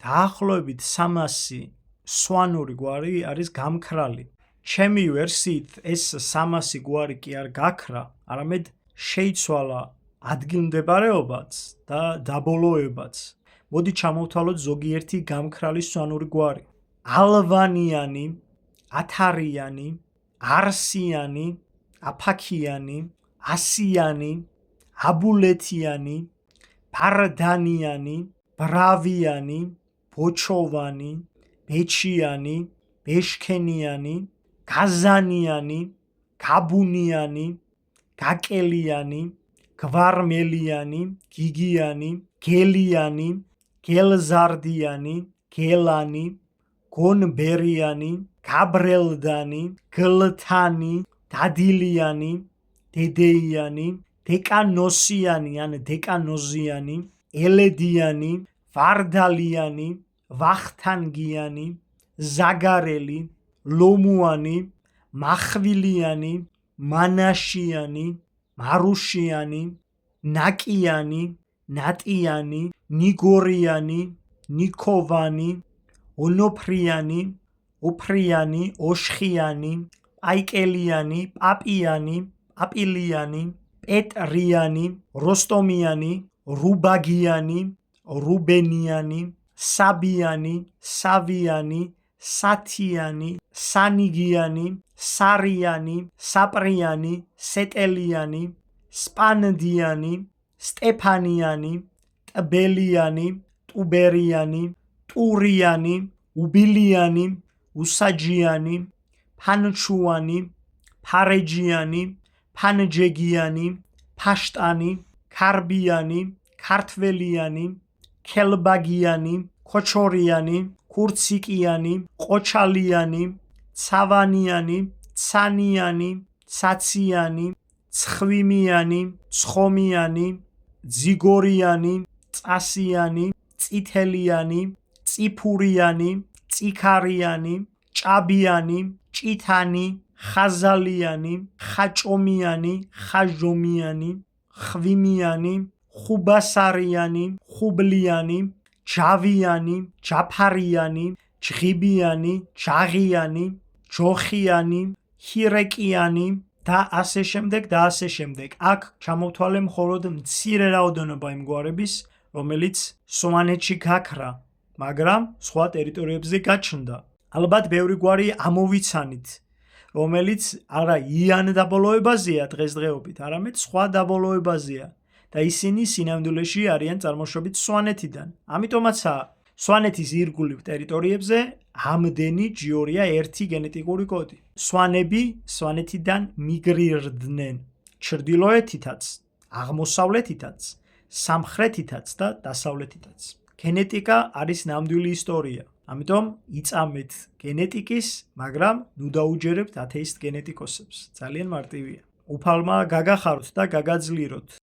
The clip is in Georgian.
დაახლოებით 300 სვანური გვარი არის გამქრალი. ჩემი ვერსიით ეს 300 გვარი კი არ გაქრა, არამედ შეიცვალა ადგილმდებარეობაც და დაბოლოებაც. მოდი ჩამოვთვალოთ ზოგიერთი გამქრალი სვანური გვარი. ალვანიანი, ათარიანი, არსიანი, აფაქიანი, ასიანი, აბულეთიანი, ფარდანიანი, ბრავიანი, ბოჩოვანი, ბეჩიანი, ბეშქენიანი, გაზანიანი, გაბუნიანი, გაკელიანი, გვარმელიანი, გიგიანი, გელიანი, გელზარდიანი, გელანი, გონბერიანი, გაბრელდანი, გლთანი, დადილიანი, დედეიანი, დეკანოსიანი ან დეკანოზიანი, ელედიანი, ვარდალიანი, ვახთანგიანი, ზაგარელი, ლომუანი, მახვილიანი, მანაშიანი, მარუშიანი, ნაკიანი, ნატიანი, ნიგორიანი, ნიქოვანი, ონოფრიანი, ოფრიანი, ოშხიანი, პაიკელიანი, პაპიანი, პაპილიანი, პეტრიანი, როსტომიანი, რუბაგიანი, რუბენიანი, საბიანი, სავიანი, სათიანი, სანიგიანი, სარიანი, საპრიანი, სეტელიანი, სპანდიანი, სტეფანიანი, ტბელიანი, ტუბერიანი, ტურიანი, უბილიანი, უსაჯიანი, ფანჩუანი, ფარეჯიანი, ფანჯეგიანი, ფაშტანი, ქარბიანი, ქართველიანი, ქელბაგიანი, ქოჩორიანი, ქურციკიანი, ყოჩალიანი, ცავანიანი, ცანიანი, ცაციანი, ცხვიმიანი, ცხომიანი, ძიგორიანი, წასიანი, წითელიანი, წიფურიანი, წიქარიანი, ჭაბიანი, ჭითანი, ხაზალიანი, ხაჭომიანი, ხაჟომიანი, ხვიმიანი, ხუბასარიანი, ხუბლიანი, ჯავიანი, ჯაფარიანი, ჯღიბიანი, ჯაღიანი, ჯოხიანი, ჰირეკიანი და ასე შემდეგ და ასე შემდეგ. აქ ჩამოვთვალე მხოლოდ მცირე რაოდენობა იმ გვარების, რომელიც სვანეთში გაქრა, მაგრამ სხვა ტერიტორიებზე გაჩნდა. ალბათ ბევრი გვარი ამოვიცანით, რომელიც არა იან დაბოლოებაზეა დღესდღეობით, არამედ სხვა დაბოლოებაზეა და ისინი სინამდვილეში არიან წარმოშობით სვანეთიდან. ამიტომაცაა სვანეთის ირგვლივ ტერიტორიებზე ამდენი ჯიორია ერთი გენეტიკური კოდი. სვანები სვანეთიდან მიგრირდნენ ჩრდილოეთითაც, აღმოსავლეთითაც, სამხრეთითაც და დასავლეთითაც. გენეტიკა არის ნამდვილი ისტორია. ამიტომ იწამეთ გენეტიკის, მაგრამ ნუ დაუჯერებთ ათეისტ გენეტიკოსებს. ძალიან მარტივია. უფალმა გაგახაროთ და გაგაძლიეროთ.